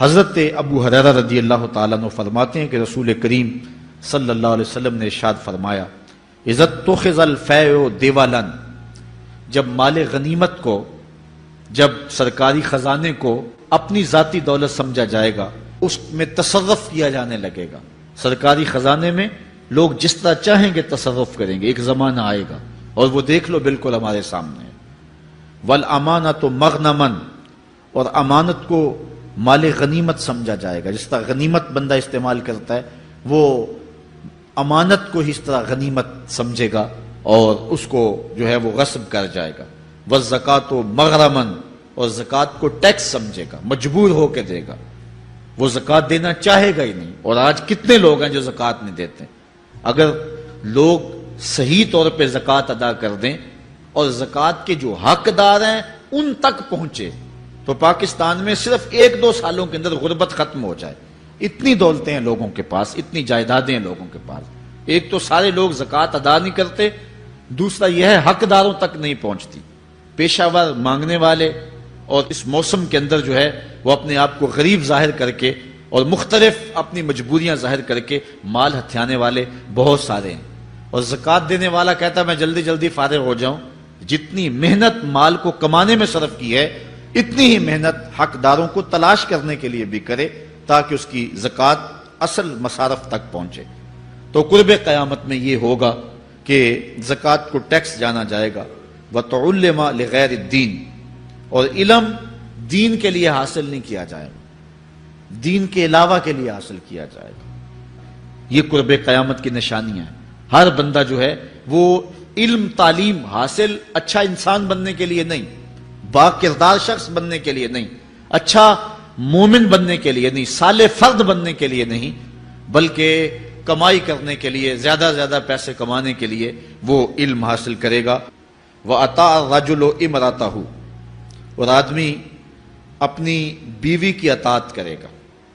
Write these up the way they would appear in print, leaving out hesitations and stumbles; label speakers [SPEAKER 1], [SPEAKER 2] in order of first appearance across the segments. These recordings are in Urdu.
[SPEAKER 1] حضرت ابو ہریرہ رضی اللہ تعالیٰ عنہ فرماتے ہیں کہ رسول کریم صلی اللہ علیہ وسلم نے ارشاد فرمایا اذا اتخذ الفیء دیوالا، جب مال غنیمت کو، جب سرکاری خزانے کو اپنی ذاتی دولت سمجھا جائے گا، اس میں تصرف کیا جانے لگے گا۔ سرکاری خزانے میں لوگ جس طرح چاہیں گے تصرف کریں گے، ایک زمانہ آئے گا اور وہ دیکھ لو بالکل ہمارے سامنے ہے۔ والامانۃ مغنما، اور امانت کو مال غنیمت سمجھا جائے گا۔ جس طرح غنیمت بندہ استعمال کرتا ہے وہ امانت کو اس طرح غنیمت سمجھے گا اور اس کو جو ہے وہ غصب کر جائے گا۔ والزکوٰۃ مغرما، اور زکوٰۃ کو ٹیکس سمجھے گا، مجبور ہو کے دے گا، وہ زکوٰۃ دینا چاہے گا ہی نہیں۔ اور آج کتنے لوگ ہیں جو زکوٰۃ نہیں دیتے؟ اگر لوگ صحیح طور پہ زکوٰۃ ادا کر دیں اور زکوٰۃ کے جو حقدار ہیں ان تک پہنچے تو پاکستان میں صرف 1-2 سالوں کے اندر غربت ختم ہو جائے۔ اتنی دولتیں ہیں لوگوں کے پاس، اتنی جائیدادیں ہیں لوگوں کے پاس۔ ایک تو سارے لوگ زکوٰۃ ادا نہیں کرتے، دوسرا یہ ہے حقداروں تک نہیں پہنچتی۔ پیشہ ور مانگنے والے اور اس موسم کے اندر جو ہے وہ اپنے آپ کو غریب ظاہر کر کے اور مختلف اپنی مجبوریاں ظاہر کر کے مال ہتھیانے والے بہت سارے ہیں، اور زکوٰۃ دینے والا کہتا ہے میں جلدی جلدی فارغ ہو جاؤں۔ جتنی محنت مال کو کمانے میں صرف کی ہے اتنی ہی محنت حقداروں کو تلاش کرنے کے لیے بھی کرے تاکہ اس کی زکوٰۃ اصل مصارف تک پہنچے۔ تو قرب قیامت میں یہ ہوگا کہ زکوٰۃ کو ٹیکس جانا جائے گا۔ وَتُعُلِّمَ لِغَيْرِ الدِّينِ، اور علم دین کے لیے حاصل نہیں کیا جائے گا، دین کے علاوہ کے لیے حاصل کیا جائے گا۔ یہ قرب قیامت کی نشانیاں ہیں۔ ہر بندہ جو ہے وہ علم تعلیم حاصل اچھا انسان بننے کے لیے نہیں، با کردار شخص بننے کے لیے نہیں، اچھا مومن بننے کے لیے نہیں، صالح فرد بننے کے لیے نہیں، بلکہ کمائی کرنے کے لیے، زیادہ سے زیادہ پیسے کمانے کے لیے وہ علم حاصل کرے گا۔ وَأَطَاعَ الرَّجُلُ امْرَأَتَهُ، اور آدمی اپنی بیوی کی اطاعت کرے گا،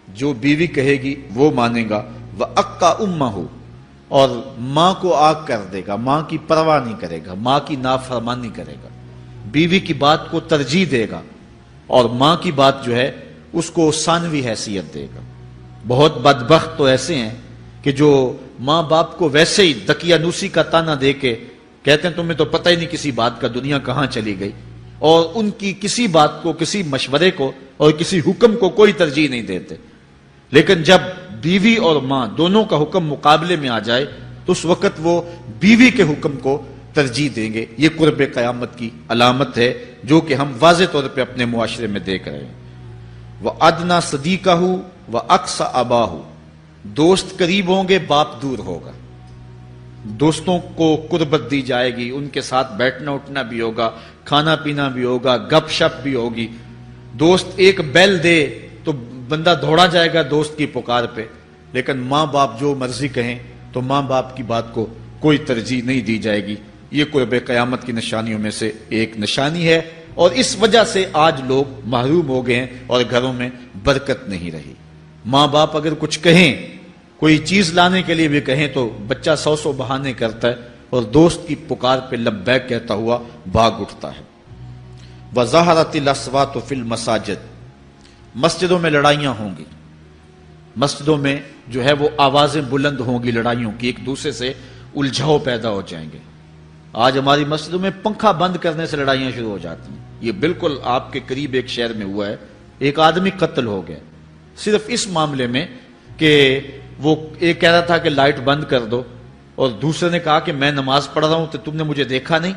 [SPEAKER 1] جو بیوی کہے گی وہ مانے گا۔ وَأَقَّى أُمَّهُ، اور ماں کو آگ کر دے گا، ماں کی پرواہ نہیں کرے گا، ماں کی نافرمانی کرے گا، بیوی کی بات کو ترجیح دے گا اور ماں کی بات جو ہے اس کو ثانوی حیثیت دے گا۔ بہت بدبخت تو ایسے ہیں کہ جو ماں باپ کو ویسے ہی دقیانوسی کا تانا دے کے کہتے ہیں تمہیں تو پتہ ہی نہیں کسی بات کا دنیا کہاں چلی گئی، اور ان کی کسی بات کو، کسی مشورے کو اور کسی حکم کو کوئی ترجیح نہیں دیتے۔ لیکن جب بیوی اور ماں دونوں کا حکم مقابلے میں آ جائے تو اس وقت وہ بیوی کے حکم کو ترجیح دیں گے۔ یہ قرب قیامت کی علامت ہے جو کہ ہم واضح طور پہ اپنے معاشرے میں دیکھ رہے ہیں۔ وَأَدْنَى صَدِيقَهُ وَأَقْصَى أَبَاهُ، دوست قریب ہوں گے، باپ دور ہوگا۔ دوستوں کو قربت دی جائے گی، ان کے ساتھ بیٹھنا اٹھنا بھی ہوگا، کھانا پینا بھی ہوگا، گپ شپ بھی ہوگی۔ دوست ایک بیل دے تو بندہ دوڑا جائے گا دوست کی پکار پہ، لیکن ماں باپ جو مرضی کہیں تو ماں باپ کی بات کو کوئی ترجیح نہیں دی جائے گی۔ یہ قرب قیامت کی نشانیوں میں سے ایک نشانی ہے، اور اس وجہ سے آج لوگ محروم ہو گئے ہیں اور گھروں میں برکت نہیں رہی۔ ماں باپ اگر کچھ کہیں، کوئی چیز لانے کے لیے بھی کہیں تو بچہ 100 بہانے کرتا ہے اور دوست کی پکار پہ لبیک کہتا ہوا بھاگ اٹھتا ہے۔ وَظَهَرَتِ الْأَصْوَاتُ فِي الْمَسَاجِدِ، مسجدوں میں لڑائیاں ہوں گی، مسجدوں میں جو ہے وہ آوازیں بلند ہوں گی لڑائیوں کی، ایک دوسرے سے الجھاؤ پیدا ہو جائیں گے۔ آج ہماری مسجدوں میں پنکھا بند کرنے سے لڑائیاں شروع ہو جاتی ہیں۔ یہ بالکل آپ کے قریب ایک شہر میں ہوا ہے، ایک آدمی قتل ہو گیا صرف اس معاملے میں کہ وہ ایک کہہ رہا تھا کہ لائٹ بند کر دو، اور دوسرے نے کہا کہ میں نماز پڑھ رہا ہوں تو تم نے مجھے دیکھا نہیں،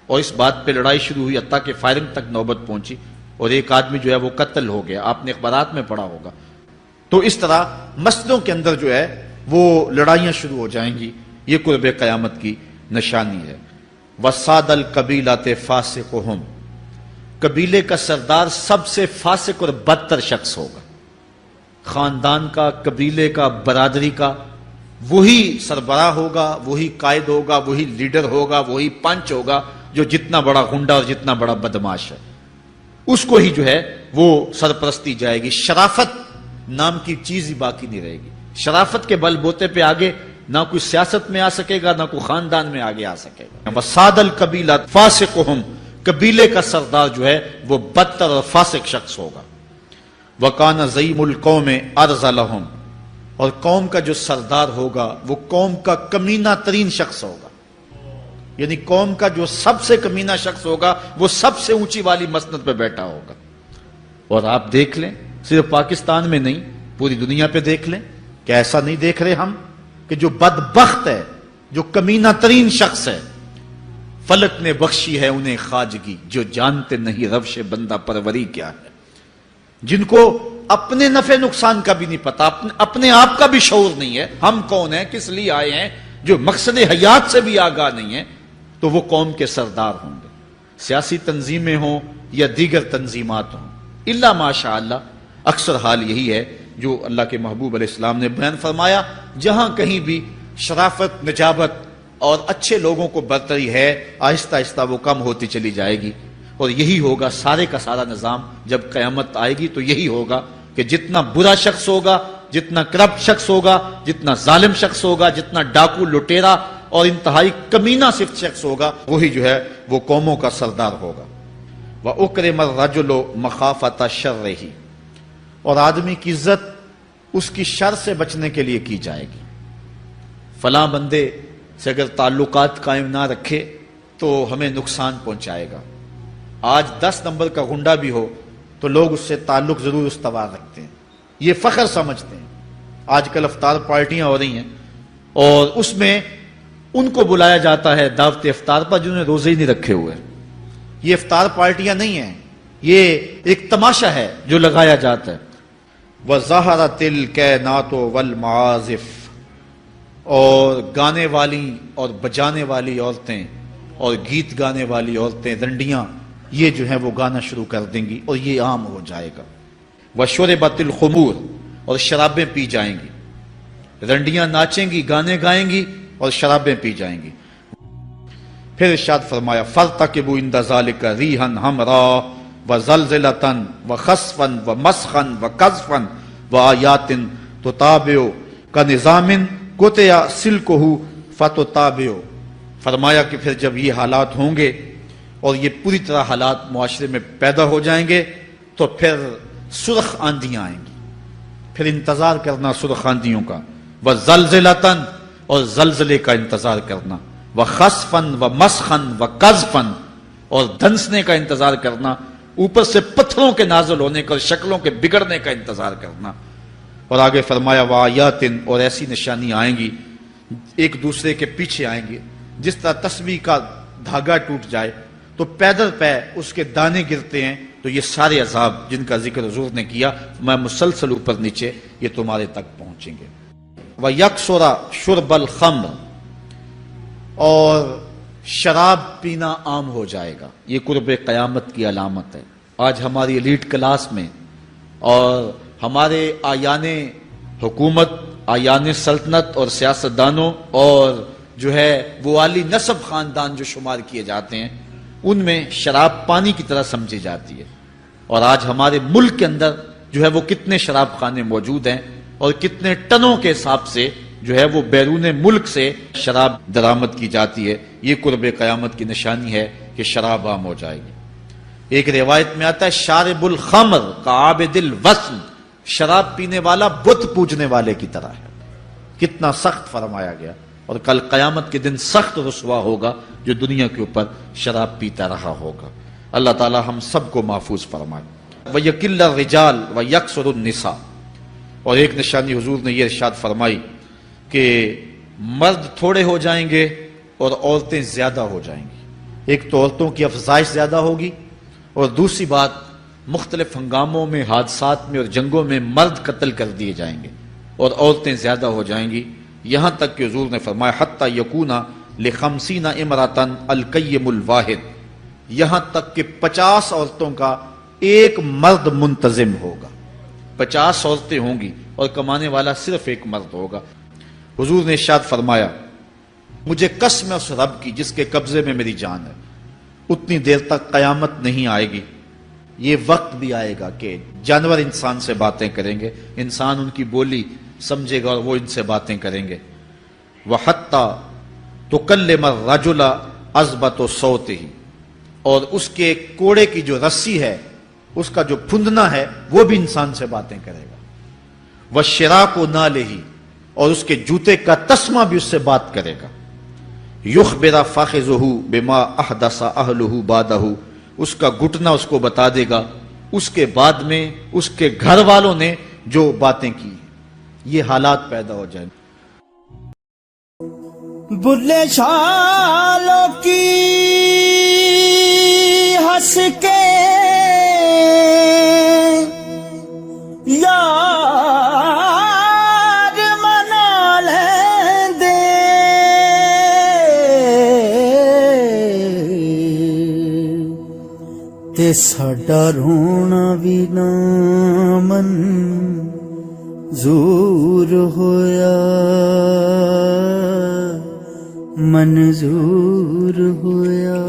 [SPEAKER 1] اور اس بات پہ لڑائی شروع ہوئی، حتیٰ کہ فائرنگ تک نوبت پہنچی اور ایک آدمی جو ہے وہ قتل ہو گیا۔ آپ نے اخبارات میں پڑھا ہوگا۔ تو اس طرح مسجدوں کے اندر جو ہے وہ لڑائیاں شروع ہو جائیں گی۔ یہ قرب قیامت کی نشانی ہے۔ وَسَادَ الْقَبِيلَةِ فَاسِقُهُمْ، قبیلے کا سردار سب سے فاسق اور بدتر شخص ہوگا۔ خاندان کا، قبیلے کا، برادری کا وہی سربراہ ہوگا، وہی قائد ہوگا، وہی لیڈر ہوگا، وہی پنچ ہوگا جو جتنا بڑا غنڈا اور جتنا بڑا بدماش ہے اس کو ہی جو ہے وہ سرپرستی جائے گی۔ شرافت نام کی چیز ہی باقی نہیں رہے گی۔ شرافت کے بل بوتے پہ آگے نہ کوئی سیاست میں آ سکے گا، نہ کوئی خاندان میں آگے آ سکے گا۔ وَسَادَ الْقَبِيلَةِ فَاسِقُهُمْ، قبیلے کا سردار جو ہے وہ بدتر اور فاسق شخص ہوگا۔ وَكَانَ زَعِيمُ الْقَوْمِ أَرْذَلَهُمْ، اور قوم کا جو سردار ہوگا وہ قوم کا کمینہ ترین شخص ہوگا، یعنی قوم کا جو سب سے کمینہ شخص ہوگا وہ سب سے اونچی والی مسند پہ بیٹھا ہوگا۔ اور آپ دیکھ لیں، صرف پاکستان میں نہیں پوری دنیا پہ دیکھ لیں کہ ایسا نہیں دیکھ رہے ہم کہ جو بدبخت ہے، جو کمینہ ترین شخص ہے، فلک نے بخشی ہے انہیں خواجگی، جو جانتے نہیں روش بندہ پروری کیا ہے، جن کو اپنے نفع نقصان کا بھی نہیں پتا، اپنے آپ کا بھی شعور نہیں ہے، ہم کون ہیں، کس لیے آئے ہیں، جو مقصد حیات سے بھی آگاہ نہیں ہے، تو وہ قوم کے سردار ہوں گے، سیاسی تنظیمیں ہوں یا دیگر تنظیمات ہوں، الا ماشاء اللہ۔ اکثر حال یہی ہے جو اللہ کے محبوب علیہ السلام نے بیان فرمایا، جہاں کہیں بھی شرافت، نجابت اور اچھے لوگوں کو برتری ہے، آہستہ آہستہ وہ کم ہوتی چلی جائے گی، اور یہی ہوگا سارے کا سارا نظام جب قیامت آئے گی، تو یہی ہوگا کہ جتنا برا شخص ہوگا، جتنا کرپٹ شخص ہوگا، جتنا ظالم شخص ہوگا، جتنا ڈاکو لٹیرا اور انتہائی کمینہ صفت شخص ہوگا، وہی جو ہے وہ قوموں کا سردار ہوگا۔ وَأُكْرِمَ الرَّجُلُ مَخَافَةَ شَرِّهِ، اور آدمی کی عزت اس کی شر سے بچنے کے لیے کی جائے گی۔ فلاں بندے سے اگر تعلقات قائم نہ رکھے تو ہمیں نقصان پہنچائے گا۔ آج 10 نمبر کا غنڈہ بھی ہو تو لوگ اس سے تعلق ضرور استوار رکھتے ہیں، یہ فخر سمجھتے ہیں۔ آج کل افطار پارٹیاں ہو رہی ہیں اور اس میں ان کو بلایا جاتا ہے دعوت افطار پر جنہوں نے روزے ہی نہیں رکھے ہوئے۔ یہ افطار پارٹیاں نہیں ہیں، یہ ایک تماشا ہے جو لگایا جاتا ہے۔ وَظَهَرَتِ الْكَيْنَاتُ وَالْمَعَازِفُ، اور گانے والی اور بجانے والی عورتیں اور گیت گانے والی عورتیں، رنڈیاں، یہ جو ہیں وہ گانا شروع کر دیں گی اور یہ عام ہو جائے گا۔ وَشُرِبَتِ الْخُمُورُ، اور شرابیں پی جائیں گی، رنڈیاں ناچیں گی، گانے گائیں گی اور شرابیں پی جائیں گی۔ پھر ارشاد فرمایا فَارْتَقِبُوا عِنْدَ ذَلِكَ رِيحًا حَمْرَاءَ وَزَلْزَلَةً وَخَسْفًا وَمَسْخًا وَقَذْفًا وَآيَاتٍ تُتَابِعُ كَنِظَامٍ قُطِعَ سِلْكُهُ فَتُتَابِعُ، فرمایا کہ پھر جب یہ حالات ہوں گے اور یہ پوری طرح حالات معاشرے میں پیدا ہو جائیں گے تو پھر سرخ آندیاں آئیں گی، پھر انتظار کرنا سرخ آندیوں کا، وَزَلْزَلَةً، اور زلزلے کا انتظار کرنا، وَخَسْفًا وَمَسْخًا وَقَذْفًا، اور دھنسنے کا انتظار کرنا، اوپر سے پتھروں کے نازل ہونے کا اور شکلوں کے بگڑنے کا انتظار کرنا۔ اور آگے فرمایا وَآيَاتٍ، اور ایسی نشانیاں آئیں گی ایک دوسرے کے پیچھے آئیں گی، جس طرح تسبیح کا دھاگا ٹوٹ جائے تو پیدل پہ اس کے دانے گرتے ہیں، تو یہ سارے عذاب جن کا ذکر حضور نے کیا میں مسلسل اوپر نیچے یہ تمہارے تک پہنچیں گے۔ وَيَكْثُرَ شُرْبَ الْخَمْرِ، اور شراب پینا عام ہو جائے گا، یہ قرب قیامت کی علامت ہے۔ آج ہماری ایلیٹ کلاس میں اور ہمارے آیان حکومت، آیان سلطنت اور سیاستدانوں اور جو ہے وہ عالی نسب خاندان جو شمار کیے جاتے ہیں، ان میں شراب پانی کی طرح سمجھی جاتی ہے۔ اور آج ہمارے ملک کے اندر جو ہے وہ کتنے شراب خانے موجود ہیں اور کتنے ٹنوں کے حساب سے جو ہے وہ بیرون ملک سے شراب درآمد کی جاتی ہے۔ یہ قرب قیامت کی نشانی ہے کہ شراب عام ہو جائے گی۔ ایک روایت میں آتا ہے شارب الخمر کعابد الوثن، شراب پینے والا بت پوجنے والے کی طرح ہے۔ کتنا سخت فرمایا گیا، اور کل قیامت کے دن سخت رسوا ہوگا جو دنیا کے اوپر شراب پیتا رہا ہوگا۔ اللہ تعالی ہم سب کو محفوظ فرمائے۔ وَيَقِلَّ الرِّجَالُ وَيَكْثُرُ النِّسَاءُ، اور ایک نشانی حضور نے یہ ارشاد فرمائی کہ مرد تھوڑے ہو جائیں گے اور عورتیں زیادہ ہو جائیں گی۔ ایک تو عورتوں کی افزائش زیادہ ہوگی، اور دوسری بات مختلف ہنگاموں میں، حادثات میں اور جنگوں میں مرد قتل کر دیے جائیں گے اور عورتیں زیادہ ہو جائیں گی، یہاں تک کہ حضور نے فرمایا حتی یکون ل50 امرأۃ القیم الواحد، یہاں تک کہ 50 عورتوں کا ایک مرد منتظم ہوگا۔ 50 عورتیں ہوں گی اور کمانے والا صرف ایک مرد ہوگا۔ حضور نے ارشاد فرمایا مجھے قسم ہے اس رب کی جس کے قبضے میں میری جان ہے، اتنی دیر تک قیامت نہیں آئے گی، یہ وقت بھی آئے گا کہ جانور انسان سے باتیں کریں گے، انسان ان کی بولی سمجھے گا اور وہ ان سے باتیں کریں گے۔ وَحَتَّى تُكَلِّمَ الرَّجُلَ عَذْبَةُ صَوْتِهِ، اور اس کے کوڑے کی جو رسی ہے اس کا جو پھندنا ہے وہ بھی انسان سے باتیں کرے گا. وَالشِّرَاكُ نَالِهِ اور اس کے جوتے کا تسمہ بھی اس سے بات کرے گا. يُخْبِرَ فَخِذُهُ بِمَا أَحْدَثَ أَهْلُهُ بَعْدَهُ اس کا گھٹنا اس کو بتا دے گا اس کے بعد میں اس کے گھر والوں نے جو باتیں کی. یہ حالات پیدا ہو جائیں.
[SPEAKER 2] بلے شالوں کی ہنس کے یار منا لیں دے تے ساڈا رونا بھی نہ منظور ہویا منظور ہویا.